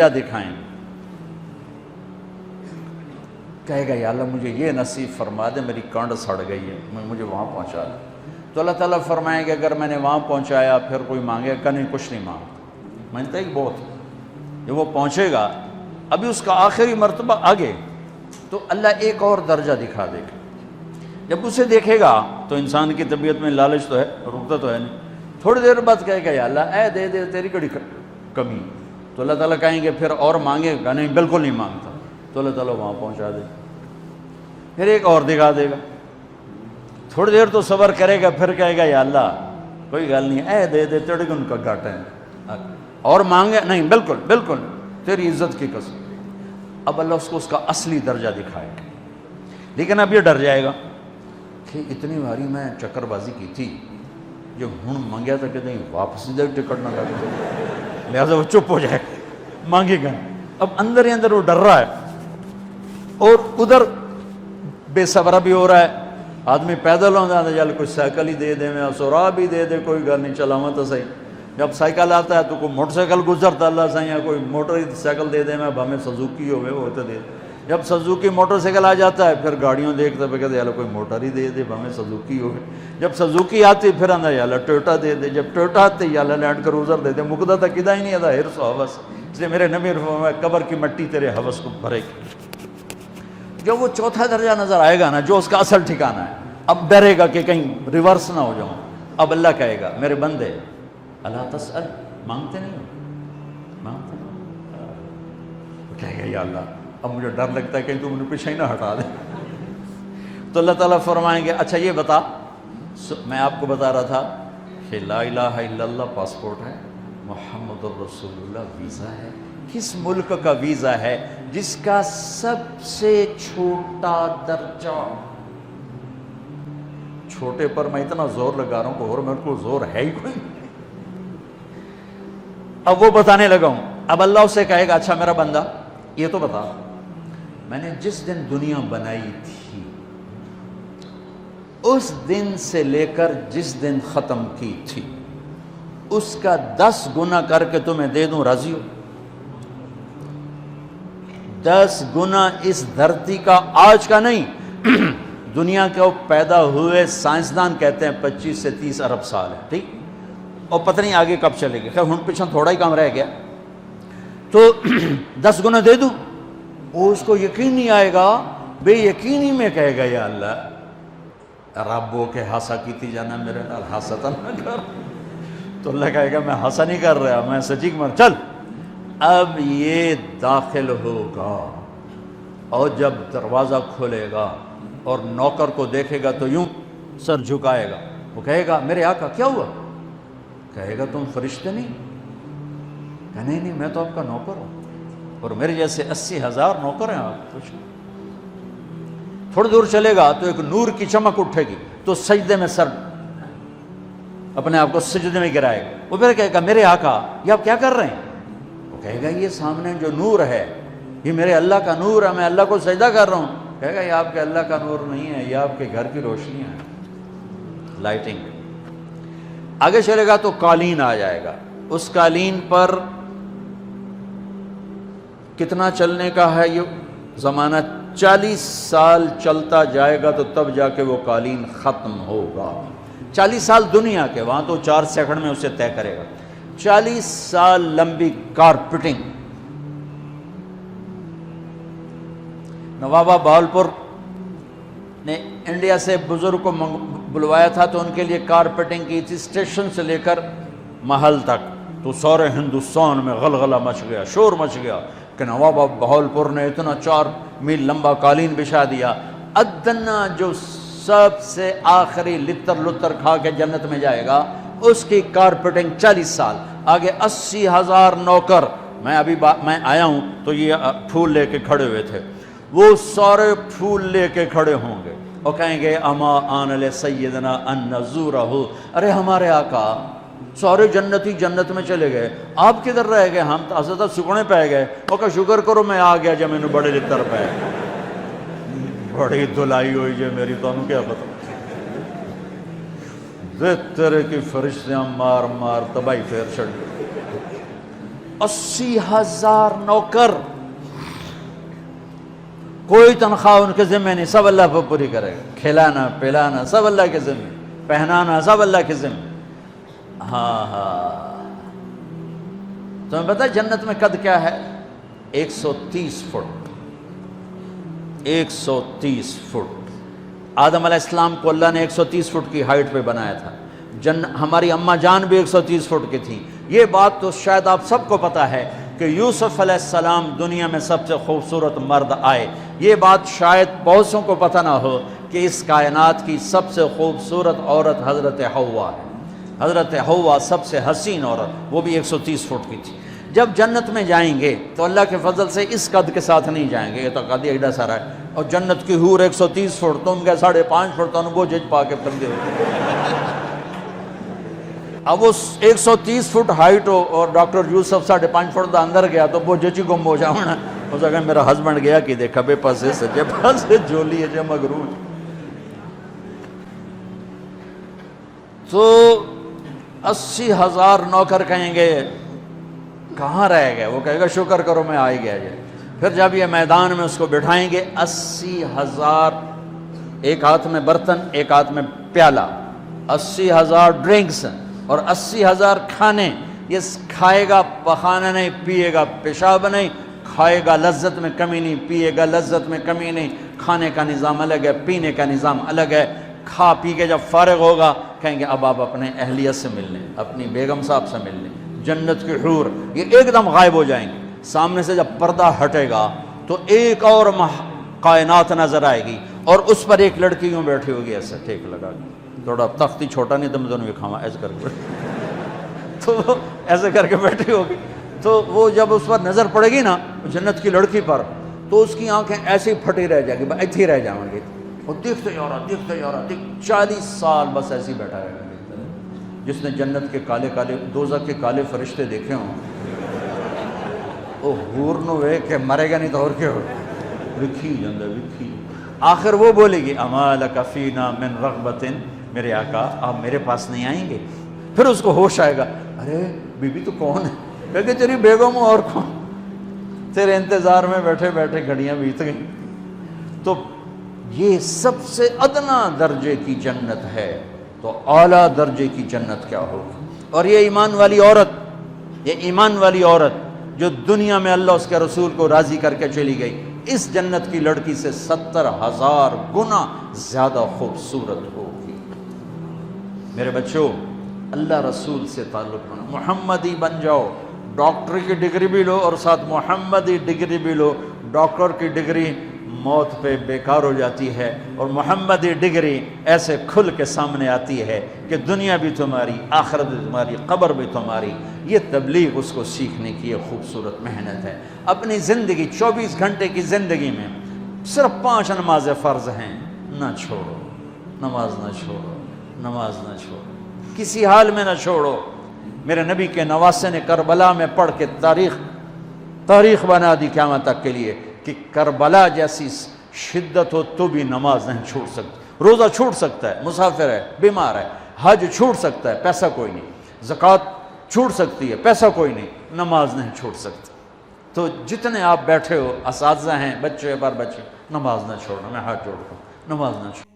کیا دکھائیں؟ کہے گا یا اللہ مجھے یہ نصیب فرما دے، میری کانڈ سڑ گئی ہے، مجھے وہاں پہنچا دے۔ تو اللہ تعالیٰ فرمائیں گے اگر میں نے وہاں پہنچایا پھر کوئی مانگے کہ نہیں کچھ نہیں مانگتا، مانتا ہے کہ بہت جب وہ پہنچے گا ابھی اس کا آخری مرتبہ آگے تو اللہ ایک اور درجہ دکھا دے گا۔ جب اسے دیکھے گا تو انسان کی طبیعت میں لالچ تو ہے، رکتا تو ہے نہیں، تھوڑی دیر بعد کہے گا یا اللہ اے دے دے، تیری کڑی کمی۔ تو اللہ تعالیٰ کہیں گے پھر اور مانگے گا؟ نہیں بالکل نہیں مانگتا۔ تو اللہ تعالیٰ وہاں پہنچا دے، پھر ایک اور دکھا دے گا، تھوڑی دیر تو صبر کرے گا، پھر کہے گا یا اللہ کوئی گل نہیں، اے دے دے، تیرے کو ان کا گھاٹا ہے، اور مانگے؟ نہیں بالکل بالکل، تیری عزت کی قسم۔ اب اللہ اس کا اصلی درجہ دکھائے گا، لیکن اب یہ ڈر جائے گا کہ اتنی باری میں چکر بازی کی تھی، جو ہوں مانگیا تھا کہ نہیں واپس دے ٹکٹ نہ لگے، لہٰذا وہ چپ ہو جائے گا، مانگے گا۔ اب اندر ہی اندر وہ ڈر رہا ہے، اور ادھر بے صبرہ بھی ہو رہا ہے۔ آدمی پیدل ہوتا ہے چل کوئی سائیکل ہی دے دے، میں سورا بھی دے دے، کوئی گھر نہیں چلاواں تو صحیح۔ جب سائیکل آتا ہے تو کوئی موٹر سائیکل گزرتا اللہ صحیح، یا کوئی موٹر سائیکل دے دے، میں بھامے سزوکی ہوئے وہ تو دے دے۔ جب سزوکی موٹر سائیکل آ جاتا ہے پھر گاڑیوں دیکھتے پہ کہتے ہیں کوئی موٹر ہی دے دے، بھامے سزوکی ہوئے۔ جب سزوکی آتی پھر آندہ یا اللہ ٹویوٹا دے دے، جب ٹویوٹا آتے یا اللہ لینڈ کروزر دے دے، مقدہ تک کدا ہی نہیں آتا ہرس و حوث۔ اس لیے میرے نبی فرمایا قبر کی مٹی تیرے حوث کو بھرے گی۔ جو وہ چوتھا درجہ نظر آئے گا نا، جو اس کا اصل ٹھکانہ ہے، اب ڈرے گا کہ کہیں ریورس نہ ہو جاؤں۔ اب اللہ کہے گا میرے بندے اللہ تسأل، مانگتے نہیں ہو، مانگتے نہیں، کہے گا یا اللہ اب مجھے ڈر لگتا ہے کہیں تو مجھے پیچھے ہی نہ ہٹا دے۔ تو اللہ تعالیٰ فرمائیں گے اچھا یہ بتا، میں آپ کو بتا رہا تھا کہ لا الہ الا اللہ پاسپورٹ ہے، محمد الرسول اللہ ویزا ہے۔ کس ملک کا ویزا ہے؟ جس کا سب سے چھوٹا درجہ، چھوٹے پر میں اتنا زور لگا رہا ہوں کہ اور میرے کو زور ہے ہی کوئی۔ اب وہ بتانے لگا ہوں، اب اللہ اسے کہے گا اچھا میرا بندہ یہ تو بتا، میں نے جس دن دنیا بنائی تھی اس دن سے لے کر جس دن ختم کی تھی اس کا 10 گنا کر کے تمہیں دے دوں، راضی ہو؟ 10 گنا اس دھرتی کا، آج کا نہیں، دنیا کے وہ پیدا ہوئے سائنسدان کہتے ہیں 25 سے 30 ارب سال ہے، ٹھیک، اور پتہ نہیں آگے کب چلے گی، خیر ہن پیچھے تھوڑا ہی کام رہ گیا، تو 10 گنا دے دوں؟ وہ اس کو یقین نہیں آئے گا، بے یقینی میں کہے گا یا اللہ ربو کے ہاسا کیتی جانا میرے نال ہاسا نہ کر۔ تو اللہ کہے گا میں ہاسا نہیں کر رہا، میں سچی مر چل۔ اب یہ داخل ہوگا اور جب دروازہ کھولے گا اور نوکر کو دیکھے گا تو یوں سر جھکائے گا، وہ کہے گا میرے آقا کیا ہوا؟ کہے گا تم فرشتے نہیں؟ کہ نہیں نہیں میں تو آپ کا نوکر ہوں، اور میرے جیسے 80,000 نوکر ہیں، آپ کچھ نہیں۔ تھوڑی دور چلے گا تو ایک نور کی چمک اٹھے گی تو سجدے میں سر اپنے آپ کو سجدے میں گرائے گا، وہ پھر کہے گا میرے آقا یہ آپ کیا کر رہے ہیں؟ وہ کہے گا یہ سامنے جو نور ہے یہ میرے اللہ کا نور ہے، میں اللہ کو سجدہ کر رہا ہوں۔ کہے گا یہ آپ کے اللہ کا نور نہیں ہے، یہ آپ کے گھر کی روشنی ہے، لائٹنگ۔ آگے چلے گا تو قالین آ جائے گا، اس قالین پر کتنا چلنے کا ہے یہ زمانہ؟ 40 سال چلتا جائے گا تو تب جا کے وہ قالین ختم ہوگا۔ 40 سال دنیا کے، وہاں تو 4 سیکنڈ میں اسے طے کرے گا۔ 40 سال لمبی کارپیٹنگ۔ نوابہ بہاولپور نے انڈیا سے بزرگ کو بلوایا تھا تو ان کے لیے کارپیٹنگ کی تھی، اسٹیشن سے لے کر محل تک، تو سارے ہندوستان میں غلغلہ مچ گیا، شور مچ گیا کہ نواب بہاولپور نے اتنا 4 میل لمبا قالین بچھا دیا۔ ادنا جو سب سے آخری لتر کھا کے جنت میں جائے گا اس کی کارپیٹنگ 40 سال، آگے 80,000 نوکر۔ میں آیا ہوں تو یہ پھول لے کے کھڑے ہوئے تھے، وہ سارے پھول لے کے کھڑے ہوں گے اور کہیں گے اما آن لسیدنا ان نزورہ، ارے ہمارے آقا سارے جنتی جنت میں چلے گئے، آپ کدھر رہ گئے؟ ہم تو اسدہ سکنے پہ گئے۔ وہ کہا شکر کرو میں آ گیا جب میں نے بڑے لتر پہ، بڑی دلائی ہوئی جے میری، تو انہوں کیا پتا دے تیرے کی فرشتیاں مار مار تباہی پھیر چھڑ۔ 80,000 نوکر، کوئی تنخواہ ان کے ذمہ نہیں، سب اللہ پر پوری کرے گا، کھلانا پلانا سب اللہ کے ذمہ، پہنانا سب اللہ کے ذمہ۔ ہاں تمہیں پتہ ہے جنت میں قد کیا ہے؟ 130 فٹ، 130 فٹ۔ آدم علیہ السلام کو اللہ نے 130 فٹ کی ہائٹ پہ بنایا تھا، ہماری اماں جان بھی 130 فٹ کی تھی۔ یہ بات تو شاید آپ سب کو پتہ ہے کہ یوسف علیہ السلام دنیا میں سب سے خوبصورت مرد آئے۔ یہ بات شاید بہت سوں کو پتہ نہ ہو کہ اس کائنات کی سب سے خوبصورت عورت حضرت حوا ہے۔ حضرت حوا سب سے حسین عورت، وہ بھی 130 فٹ کی تھی۔ جب جنت میں جائیں گے تو اللہ کے فضل سے اس قد کے ساتھ نہیں جائیں گے، یہ تو قد ایڈا سارا ہے، اور جنت کی حور 130 فٹ، تم کے 5.5 فٹ، تو وہ جج پا کے پردے ہو۔ اب وہ 130 فٹ ہائٹ ہو اور ڈاکٹر یوسف 5.5 فٹ دا اندر گیا تو وہ جچی گم ہو جاؤنا، اس اگر میرا ہسبینڈ گیا کہ دیکھا بے پاسے سجے پاسے جولی ہے جے مغرور۔ تو 80,000 نوکر کہیں گے کہاں رہ گئے، وہ کہے گا شکر کرو میں آ ہی گیا جی۔ پھر جب یہ میدان میں اس کو بٹھائیں گے، 80,000، ایک ہاتھ میں برتن ایک ہاتھ میں پیالہ، 80,000 ڈرنکس اور 80,000 کھانے۔ یہ کھائے گا پخانا نہیں، پیے گا پیشاب نہیں، کھائے گا لذت میں کمی نہیں، پیے گا لذت میں کمی نہیں۔ کھانے کا نظام الگ ہے، پینے کا نظام الگ ہے۔ کھا پی کے جب فارغ ہوگا کہیں گے اب آپ اپنے اہلیت سے مل لیں، اپنی بیگم صاحب سے مل لیں۔ جنت کی حور یہ ایک دم غائب ہو جائیں گے، سامنے سے جب پردہ ہٹے گا تو ایک اور کائنات نظر آئے گی، اور اس پر ایک لڑکی یوں بیٹھی ہوگی ایسے ٹھیک لگا کے، تھوڑا تختی چھوٹا نہیں تم دونوں بھی کھاوا ایسے کر کے تو وہ ایسے کر کے بیٹھی ہوگی، تو وہ جب اس پر نظر پڑے گی نا جنت کی لڑکی پر، تو اس کی آنکھیں ایسی پھٹی رہ جائیں گی، ایتھی رہ جائیں گی، وہ دیکھتے جا رہا 40 سال بس ایسے ہی بیٹھا رہے گا۔ جس نے جنت کے کالے کالے دوزخ کے کالے فرشتے دیکھے ہوں، وہ حور نو وے کہ مرے گا نہیں تو اور کیا ہو، وکھی جندہ وکھی۔ آخر وہ بولے گی اما لک فینا من رغبت، میرے آقا آپ میرے پاس نہیں آئیں گے؟ پھر اس کو ہوش آئے گا، ارے بی بی تو کون ہے؟ کہے تیری بیگم اور کون، تیرے انتظار میں بیٹھے بیٹھے گھڑیاں بیت گئیں۔ تو یہ سب سے ادنا درجے کی جنت ہے، تو اعلیٰ درجے کی جنت کیا ہوگی؟ اور یہ ایمان والی عورت، یہ ایمان والی عورت جو دنیا میں اللہ اس کے رسول کو راضی کر کے چلی گئی، اس جنت کی لڑکی سے 70,000 گنا زیادہ خوبصورت ہوگی۔ میرے بچوں، اللہ رسول سے تعلق بنا، محمدی بن جاؤ، ڈاکٹر کی ڈگری بھی لو اور ساتھ محمدی ڈگری بھی لو۔ ڈاکٹر کی ڈگری موت پہ بیکار ہو جاتی ہے، اور محمدی ڈگری ایسے کھل کے سامنے آتی ہے کہ دنیا بھی تمہاری، آخرت بھی تمہاری، قبر بھی تمہاری۔ یہ تبلیغ اس کو سیکھنے کی ایک خوبصورت محنت ہے۔ اپنی زندگی 24 گھنٹے کی زندگی میں صرف 5 نمازیں فرض ہیں، نہ چھوڑو، نماز نہ چھوڑو، نماز نہ چھوڑو، کسی حال میں نہ چھوڑو۔ میرے نبی کے نواسے نے کربلا میں پڑھ کے تاریخ بنا دی قیامت تک کے لیے کہ کربلا جیسی شدت ہو تو بھی نماز نہیں چھوڑ سکتی۔ روزہ چھوٹ سکتا ہے، مسافر ہے، بیمار ہے، حج چھوٹ سکتا ہے، پیسہ کوئی نہیں، زکوٰۃ چھوٹ سکتی ہے، پیسہ کوئی نہیں، نماز نہیں چھوڑ سکتا۔ تو جتنے آپ بیٹھے ہو، اساتذہ ہیں، بچے بار بچے، نماز نہ چھوڑنا، میں ہاتھ جوڑتا ہوں، نماز نہ چھوڑنا۔